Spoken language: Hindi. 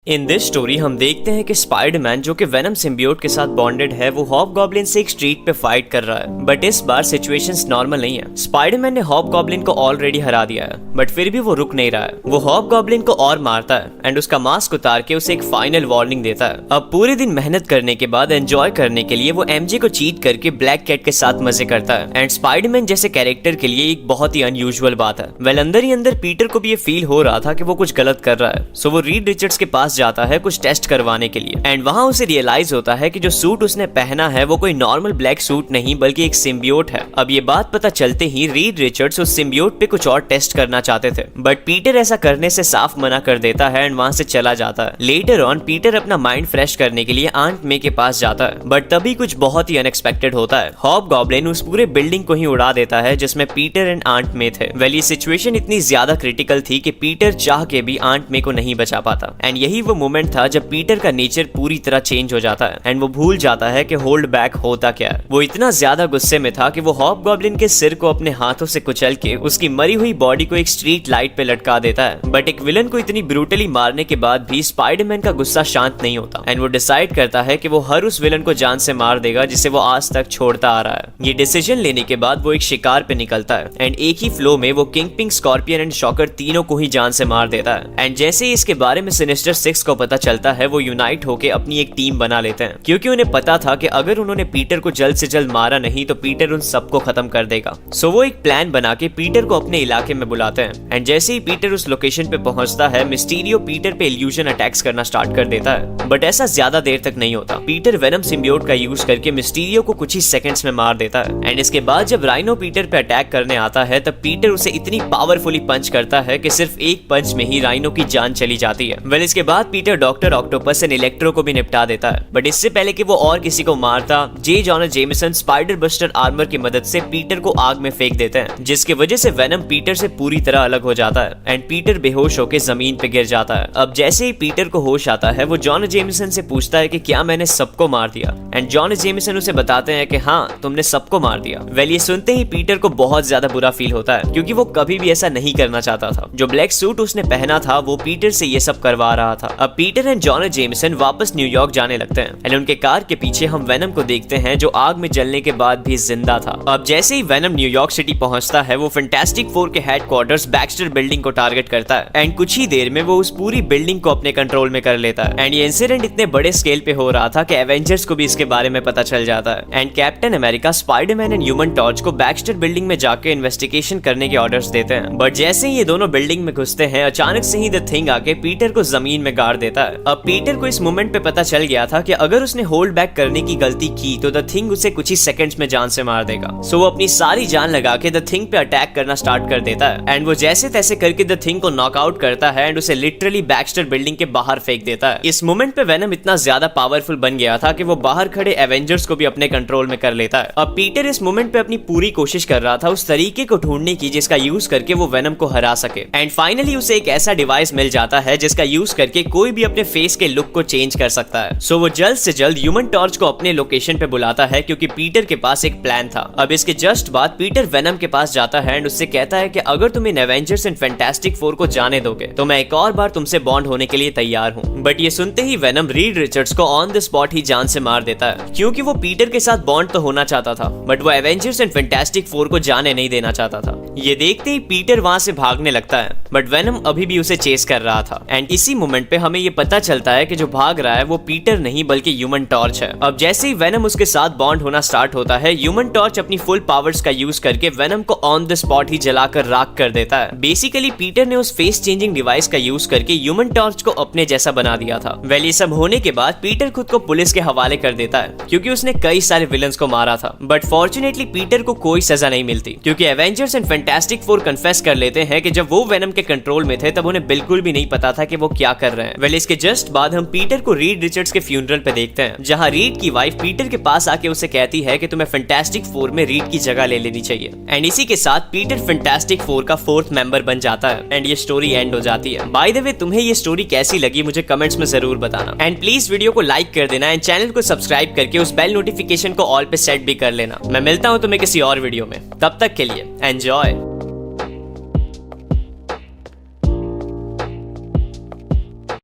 इन दिस स्टोरी हम देखते हैं कि स्पाइडरमैन जो कि वेनम सिम्बियोट के साथ बॉन्डेड है वो हॉबगॉब्लिन से एक स्ट्रीट पे फाइट कर रहा है। बट इस बार सिचुएशंस नॉर्मल नहीं है। स्पाइडरमैन ने हॉबगॉब्लिन को ऑलरेडी हरा दिया है बट फिर भी वो रुक नहीं रहा है। वो हॉबगॉब्लिन को और मारता है एंड उसका मास्क उतार के उसे एक फाइनल वार्निंग देता है। अब पूरे दिन मेहनत करने के बाद एंजॉय करने के लिए वो एमजे को चीट करके ब्लैक कैट के साथ मजे करता है एंड स्पाइडरमैन जैसे कैरेक्टर के लिए एक बहुत ही अनयूजुअल बात है। वेल अंदर ही अंदर पीटर को भी ये फील हो रहा था कि वो कुछ गलत कर रहा है। सो वो रीड रिचर्ड्स के पास जाता है कुछ टेस्ट करवाने के लिए एंड वहां उसे रियलाइज होता है कि जो सूट उसने पहना है वो कोई नॉर्मल ब्लैक सूट नहीं बल्कि एक सिम्बियोट है। अब ये बात पता चलते ही रीड रिचर्ड्स उस सिम्बियोट पे कुछ और टेस्ट करना चाहते थे बट पीटर ऐसा करने से साफ मना कर देता है एंड वहां से चला जाता है। लेटर ऑन पीटर अपना माइंड फ्रेश करने के लिए आंट मे के पास जाता है बट तभी कुछ बहुत ही अनएक्सपेक्टेड होता है। हॉबगॉब्लिन उस पूरे बिल्डिंग को ही उड़ा देता है जिसमें पीटर एंड आंट मे थे। वेल ये सिचुएशन इतनी ज्यादा क्रिटिकल थी कि पीटर चाह के भी आंट मे को नहीं बचा पाता एंड यही वो मोमेंट था जब पीटर का नेचर पूरी तरह चेंज हो जाता है एंड वो भूल जाता है कि होल्ड बैक होता क्या है। वो इतना ज्यादा गुस्से में था कि वो हॉबगॉब्लिन के सिर को अपने हाथों से कुचल के उसकी मरी हुई बॉडी को एक स्ट्रीट लाइट पे लटका देता है। बट एक विलन को इतनी ब्रूटली मारने के बाद भी स्पाइडरमैन का गुस्सा शांत नहीं होता एंड वो डिसाइड करता है कि वो हर उस विलन को जान से मार देगा जिसे वो आज तक छोड़ता आ रहा है। ये डिसीजन लेने के बाद वो एक शिकार पे निकलता है एंड एक ही फ्लो में वो king ping, scorpion and shocker तीनों को ही जान से मार देता है। एंड जैसे ही इसके बारे में सिनिस्टर 6 को पता चलता है वो यूनाइट होके अपनी एक टीम बना लेते हैं क्योंकि उन्हें पता था कि अगर उन्होंने पीटर को जल्द से जल्द मारा नहीं तो पीटर उन सबको खत्म कर देगा। सो वो एक प्लान बना के पीटर को अपने इलाके में बुलाते हैं एंड जैसे ही पीटर उस लोकेशन पे पहुंचता है मिस्टीरियो पीटर पे इल्यूजन अटैक्स करना स्टार्ट कर देता है बट ऐसा ज्यादा देर तक नहीं होता। पीटर वेनम सिम्बियोट का यूज करके मिस्टीरियो को कुछ ही सेकंड्स में मार देता है एंड इसके बाद जब राइनो पीटर पे अटैक करने आता है तब पीटर उसे इतनी पावरफुली पंच करता है कि सिर्फ एक पंच में ही राइनो की जान चली जाती है। वेल इसके बाद Peter doctor octopus and electro को भी निपटा देता है बट इससे पहले कि वो और किसी को मारता J Jonah Jameson spider buster armour की मदद से पीटर को आग में फेंक देते हैं जिसकी वजह से वेनम पीटर से पूरी तरह अलग हो जाता है एंड पीटर बेहोश होकर जमीन पे गिर जाता है। अब जैसे ही पीटर को होश आता है वो जॉन जेमिसन से पूछता है कि क्या मैंने सबको मार दिया एंड जॉन जेमिसन उसे बताते हैं कि हाँ तुमने सबको मार दिया। वेल ये सुनते ही पीटर को बहुत ज्यादा बुरा फील होता है क्योंकि वो कभी भी ऐसा नहीं करना चाहता था। जो ब्लैक सूट उसने पहना था वो पीटर से ये सब करवा रहा था। अब पीटर एंड जॉन जेमिसन वापस न्यूयॉर्क जाने लगते हैं एंड उनके कार के पीछे हम वेनम को देखते हैं जो आग में जलने के बाद भी जिंदा था। अब जैसे ही वेनम न्यूयॉर्क सिटी पहुंचता है वो फैंटास्टिक फोर के हेडक्वार्टर्स बैक्स्टर बिल्डिंग को टारगेट करता है एंड कुछ ही देर में वो उस पूरी बिल्डिंग को अपने कंट्रोल में कर लेता है एंड ये इंसिडेंट इतने बड़े स्केल पे हो रहा था कि एवेंजर्स को भी इसके बारे में पता चल जाता है and captain America, Spiderman and human torch को बैक्स्टर बिल्डिंग में जाकर इन्वेस्टिगेशन करने के ऑर्डर्स देते हैं। बट जैसे ही ये दोनों बिल्डिंग में घुसते हैं अचानक से ही द थिंग आके पीटर को जमीन में गाड़ देता है। अब पीटर को इस मोमेंट पे पता चल गया था कि अगर उसने होल्ड बैक करने की गलती की तो द थिंग उसे कुछ ही सेकंड्स में जान से मार देगा। सो वो अपनी सारी जान लगा के द थिंग पे अटैक करना स्टार्ट कर देता है एंड वो जैसे तैसे करके द थिंग को नॉकआउट करता है एंड उसे लिटरली बैक्स्टर बिल्डिंग के बाहर फेंक देता है। इस मोमेंट पे वेनम इतना ज्यादा पावरफुल बन गया था कि वो बाहर खड़े एवेंजर्स को भी अपने कंट्रोल में कर लेता है। अब पीटर इस मोमेंट पे अपनी पूरी कोशिश कर रहा था उस तरीके को ढूंढने की जिसका यूज करके वो वेनम को हरा सके एंड फाइनली उसे एक ऐसा डिवाइस मिल जाता है जिसका यूज करके कोई भी अपने फेस के लुक को चेंज कर सकता है। सो वो जल्द से जल्द ह्यूमन टॉर्च को अपने लोकेशन पे बुलाता है क्योंकि पीटर के पास एक प्लान था। अब इसके जस्ट बाद पीटर वेनम के पास जाता है एंड उससे कहता है कि अगर तुम in Avengers end fantastic four को जाने दोगे तो मैं एक और बार तुमसे बॉन्ड होने के लिए तैयार हूँ। बट ये सुनते ही वेनम रीड रिचर्ड्स को ऑन द स्पॉट ही जान से मार देता है क्योंकि वो पीटर के साथ बॉन्ड तो होना चाहता था बट वो एवेंजर्स एंड फैंटास्टिक फोर को जाने नहीं देना चाहता था। ये देखते ही पीटर वहां से भागने लगता है बट वेनम अभी भी उसे चेस कर रहा था एंड इसी मोमेंट पे हमें ये पता चलता है कि जो भाग रहा है वो पीटर नहीं बल्कि ह्यूमन टॉर्च है। अब जैसे ही वेनम उसके साथ बॉन्ड होना स्टार्ट होता है ह्यूमन टॉर्च अपनी फुल पावर्स का यूज करके वेनम को ऑन द स्पॉट ही जलाकर राख कर देता है। बेसिकली पीटर ने उस फेस चेंजिंग डिवाइस का यूज करके ह्यूमन टॉर्च को अपने जैसा बना दिया था। वेल ये सब होने के बाद पीटर खुद को पुलिस के हवाले कर देता है क्योंकि उसने कई सारे विलन्स को मारा था बट फॉर्चुनेटली पीटर को कोई सजा नहीं मिलती क्योंकि Avengers end fantastic four confess कर लेते हैं कि जब वो वेनम के कंट्रोल में थे तब उन्हें बिल्कुल भी नहीं पता था कि वो क्या कर रहे हैं। वेल इसके जस्ट बाद हम पीटर को रीड रिचर्ड्स के फ्यूनरल पे देखते हैं जहां रीड की वाइफ पीटर के पास आके उसे कहती है कि तुम्हें फैंटास्टिक फोर में रीड की जगह ले लेनी चाहिए एंड इसी के साथ पीटर फैंटास्टिक फोर का 4th मेंबर बन जाता है एंड ये स्टोरी एंड हो जाती है। बाय द वे तुम्हें ये स्टोरी कैसी लगी मुझे कमेंट्स में जरूर बताना एंड प्लीज वीडियो को लाइक कर देना एंड चैनल को सब्सक्राइब करके उस बेल नोटिफिकेशन को ऑल पे सेट भी कर लेना। मैं मिलता हूँ तुम्हें किसी और वीडियो में, तब तक के लिए एंजॉय।